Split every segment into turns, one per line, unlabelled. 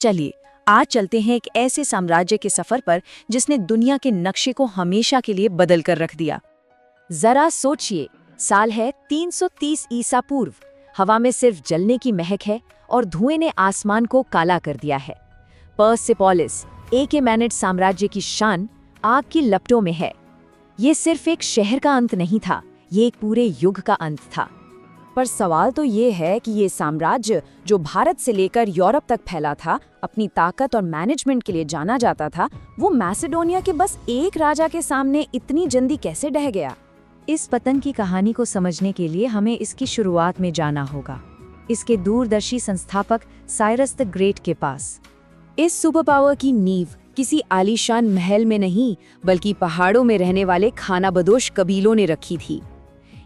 चलिए आज चलते हैं एक ऐसे साम्राज्य के सफर पर जिसने दुनिया के नक्शे को हमेशा के लिए बदल कर रख दिया। जरा सोचिए, साल है 330 ईसा पूर्व। हवा में सिर्फ जलने की महक है और धुएं ने आसमान को काला कर दिया है। पर्सेपोलिस, एकेमेनिड साम्राज्य की शान, आग की लपटों में है। ये सिर्फ एक शहर का अंत नहीं था, ये एक पूरे युग का अंत था। पर सवाल तो ये है कि ये साम्राज्य जो भारत से लेकर यूरोप तक फैला था, अपनी ताकत और मैनेजमेंट के लिए जाना जाता था, वो मैसेडोनिया के बस एक राजा के सामने इतनी जल्दी कैसे ढह गया? इस पतन की कहानी को समझने के लिए हमें इसकी शुरुआत में जाना होगा, इसके दूरदर्शी संस्थापक साइरस द ग्रेट के पास। इस सुपर पावर की नींव किसी आलीशान महल में नहीं, बल्कि पहाड़ों में रहने वाले खानाबदोश कबीलों ने रखी थी।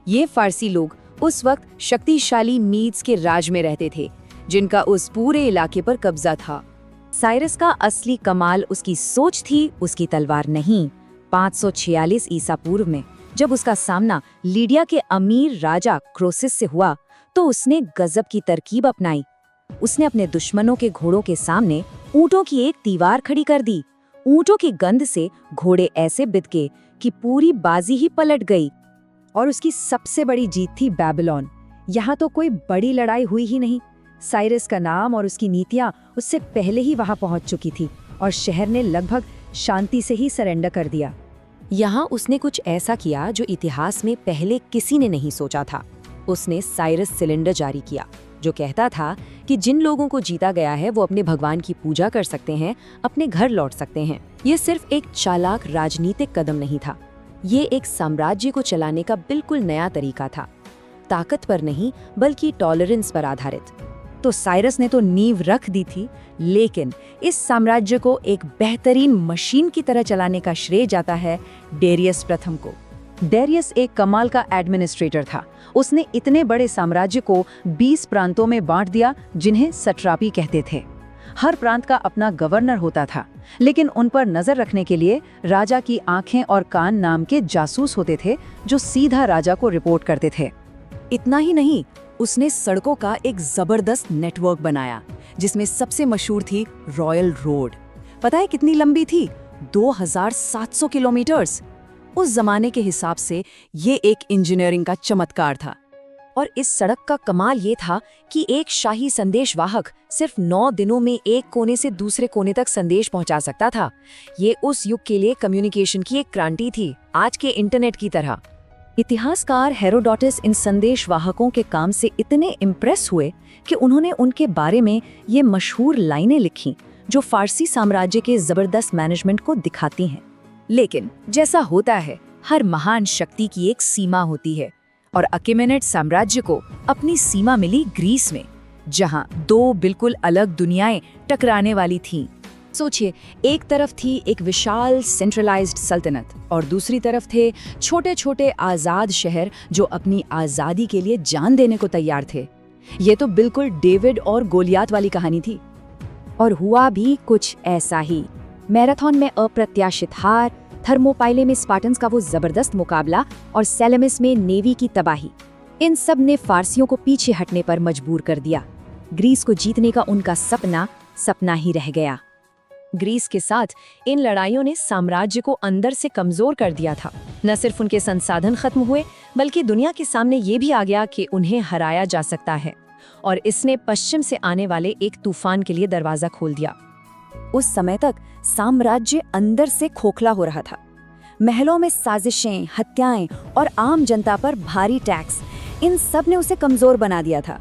ये फारसी लोग उस वक्त शक्तिशाली मीड्स के राज में रहते थे, जिनका उस पूरे इलाके पर कब्जा था। साइरस का असली कमाल उसकी सोच थी, उसकी तलवार नहीं। 546 ईसा पूर्व में जब उसका सामना लीडिया के अमीर राजा क्रोसिस से हुआ, तो उसने गजब की तरकीब अपनाई। उसने अपने दुश्मनों के घोड़ों के सामने ऊंटों की एक दीवार खड़ी कर दी। ऊंटों की गंध से घोड़े ऐसे बिदके कि पूरी बाजी ही पलट गई। और उसकी सबसे बड़ी जीत थी बेबीलोन। यहाँ तो कोई बड़ी लड़ाई हुई ही नहीं। साइरस का नाम और उसकी नीतियाँ उससे पहले ही वहाँ पहुँच चुकी थी और शहर ने लगभग शांति से ही सरेंडर कर दिया। यहाँ उसने कुछ ऐसा किया जो इतिहास में पहले किसी ने नहीं सोचा था। उसने साइरस सिलेंडर जारी किया, जो कहता था कि जिन लोगों को जीता गया है वो अपने भगवान की पूजा कर सकते हैं, अपने घर लौट सकते हैं। ये सिर्फ एक चालाक राजनीतिक कदम नहीं था, ये एक साम्राज्य को चलाने का बिल्कुल नया तरीका था, ताकत पर नहीं बल्कि टॉलरेंस पर आधारित। तो साइरस ने तो नींव रख दी थी, लेकिन इस साम्राज्य को एक बेहतरीन मशीन की तरह चलाने का श्रेय जाता है डेरियस प्रथम को। डेरियस एक कमाल का एडमिनिस्ट्रेटर था। उसने इतने बड़े साम्राज्य को 20 प्रांतों में बांट दिया, जिन्हें सट्रापी कहते थे। हर प्रांत का अपना गवर्नर होता था, लेकिन उन पर नजर रखने के लिए राजा की आंखें और कान नाम के जासूस होते थे, जो सीधा राजा को रिपोर्ट करते थे। इतना ही नहीं, उसने सड़कों का एक जबरदस्त नेटवर्क बनाया, जिसमें सबसे मशहूर थी रॉयल रोड। पता है कितनी लंबी थी? 2700 किलोमीटर्स। उस जमाने के हिसाब से ये एक इंजीनियरिंग का चमत्कार था। और इस सड़क का कमाल ये था कि एक शाही संदेशवाहक सिर्फ 9 दिनों में एक कोने से दूसरे कोने तक संदेश पहुंचा सकता था। ये उस युग के लिए कम्युनिकेशन की एक क्रांति थी, आज के इंटरनेट की तरह। इतिहासकार हेरोडोटस इन संदेशवाहकों के काम से इतने इम्प्रेस हुए कि उन्होंने उनके बारे में ये मशहूर लाइनें लिखीं, जो फारसी साम्राज्य के जबरदस्त मैनेजमेंट को दिखाती हैं। लेकिन जैसा होता है, हर महान शक्ति की एक सीमा होती है, और अकेमेनिड साम्राज्य को अपनी सीमा मिली ग्रीस में, जहां 2 बिल्कुल अलग दुनियाएं टकराने वाली थीं। सोचिए, एक तरफ थी एक विशाल सेंट्रलाइज्ड सल्तनत और दूसरी तरफ थे छोटे छोटे आज़ाद शहर जो अपनी आज़ादी के लिए जान देने को तैयार थे। ये तो बिल्कुल डेविड और गोलियात वाली कहानी थी। और हुआ भी कुछ ऐसा ही। मैराथन में अप्रत्याशित हार, थर्मोपाइले में स्पार्टन्स का वो जबरदस्त मुकाबला और सेलेमिस में नेवी की तबाही, इन सब ने फारसियों को पीछे हटने पर मजबूर कर दिया। ग्रीस को जीतने का उनका सपना ही रह गया। ग्रीस के साथ इन लड़ाइयों ने साम्राज्य को अंदर से कमजोर कर दिया था। न सिर्फ उनके संसाधन खत्म हुए, बल्कि दुनिया के सामने ये भी आ गया कि उन्हें हराया जा सकता है। और इसने पश्चिम से आने वाले एक तूफान के लिए दरवाजा खोल दिया। उस समय तक साम्राज्य अंदर से खोखला हो रहा था। महलों में साजिशें, हत्याएं और आम जनता पर भारी टैक्स, इन सब ने उसे कमजोर बना दिया था।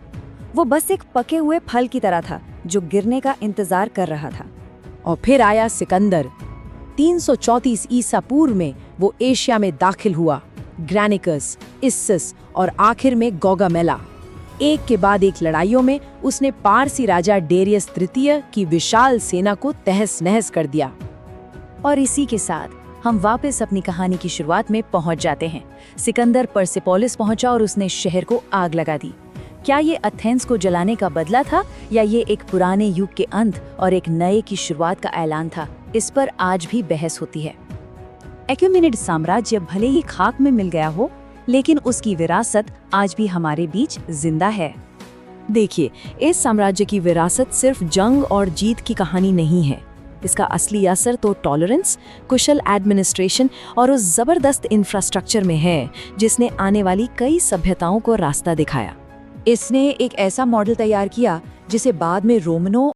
वो बस एक पके हुए फल की तरह था जो गिरने का इंतजार कर रहा था। और फिर आया सिकंदर। 334 ईसा पूर्व में वो एशिया में दाखिल हुआ। ग्रैनिकस, इस्सिस और आखिर में गौगामेला। एक के बाद एक लड़ाइयों में उसने पारसी राजा डेरियस तृतीय की विशाल सेना को तहस नहस कर दिया। और इसी के साथ हम वापस अपनी कहानी की शुरुआत में पहुंच जाते हैं। सिकंदर पर्सेपोलिस पहुंचा और उसने शहर को आग लगा दी। क्या ये एथेंस को जलाने का बदला था, या ये एक पुराने युग के अंत और एक नए की शुरुआत का ऐलान था? इस पर आज भी बहस होती है। एकेमेनिड साम्राज्य भले ही खाक में मिल गया हो, लेकिन उसकी विरासत आज भी हमारे बीच जिंदा है। देखिए, इस साम्राज्य की विरासत सिर्फ जंग और जीत की कहानी नहीं है। इसका असली असर तो टॉलरेंस, कुशल एडमिनिस्ट्रेशन और उस जबरदस्त इंफ्रास्ट्रक्चर में है जिसने आने वाली कई सभ्यताओं को रास्ता दिखाया। इसने एक ऐसा मॉडल तैयार किया जिसे बाद में रोमनों